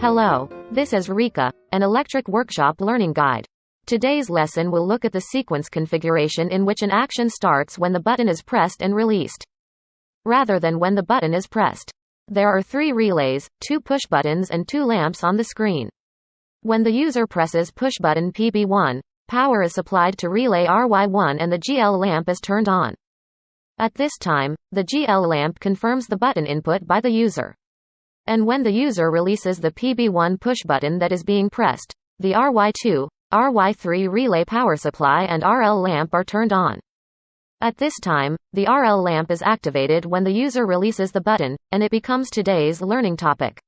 Hello, this is Rika, an electric workshop learning guide. Today's lesson will look at the sequence configuration in which an action starts when the button is pressed and released, rather than when the button is pressed. There are 3 relays, 2 push buttons and 2 lamps on the screen. When the user presses push button PB1, power is supplied to relay RY1 and the GL lamp is turned on. At this time, the GL lamp confirms the button input by the user. And when the user releases the PB1 push button that is being pressed, the RY2, RY3 relay power supply and RL lamp are turned on. At this time, the RL lamp is activated when the user releases the button, and it becomes today's learning topic.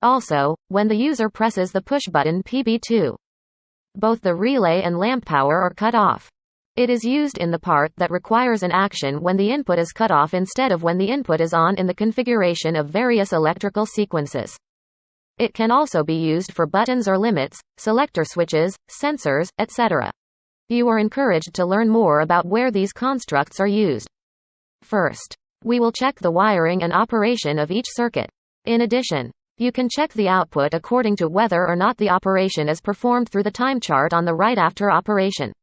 Also, when the user presses the push button PB2, both the relay and lamp power are cut off. It is used in the part that requires an action when the input is cut off instead of when the input is on in the configuration of various electrical sequences. It can also be used for buttons or limits, selector switches, sensors, etc. You are encouraged to learn more about where these constructs are used. First, we will check the wiring and operation of each circuit. In addition, you can check the output according to whether or not the operation is performed through the time chart on the right after operation.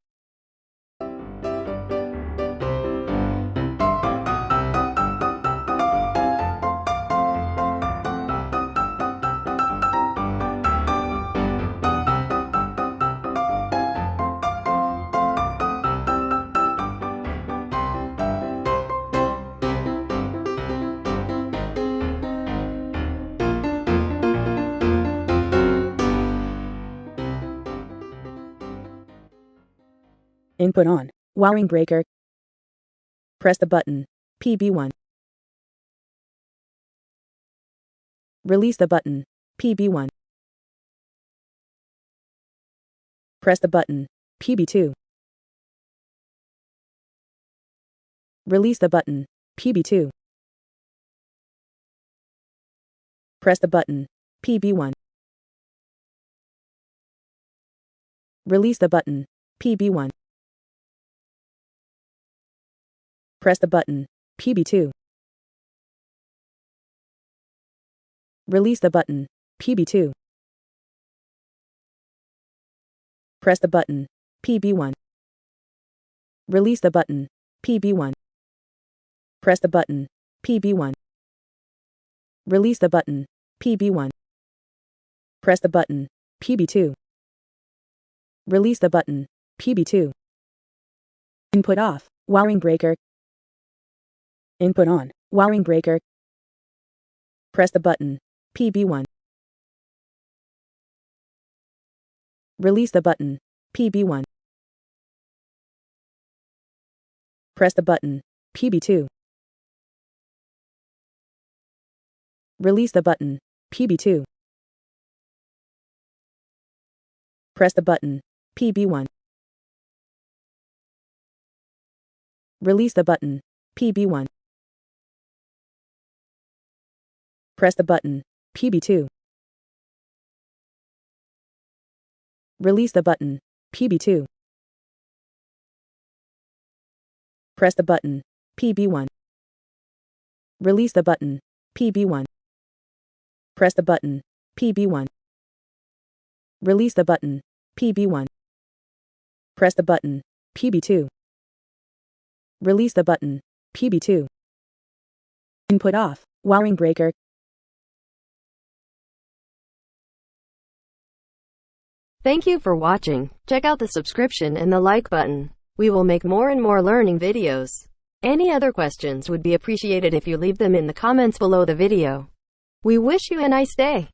Input on. Wiring breaker. Press the button. PB1. Release the button. PB1. Press the button. PB2. Release the button. PB2. Press the button. PB1. Release the button. PB1. Press the button. PB2. Release the button. PB2. Press the button. PB1. Release the button. PB1. Press the button. PB1. Release the button. PB1. Press the button. PB2. Release the button. PB2. Input off. Wiring breaker. Input on. Wiring breaker. Press the button. PB1. Release the button. PB1. Press the button. PB2. Release the button. PB2. Press the button. PB1. Release the button. PB1. Press the button. PB2. Release the button. PB2. Press the button. PB1. Release the button. PB1. Press the button. PB1. Release the button. PB1. Press the button. PB2. Release the button. PB2. Input off. Wiring breaker. Thank you for watching. Check out the subscription and the like button. We will make more and more learning videos. Any other questions would be appreciated if you leave them in the comments below the video. We wish you a nice day.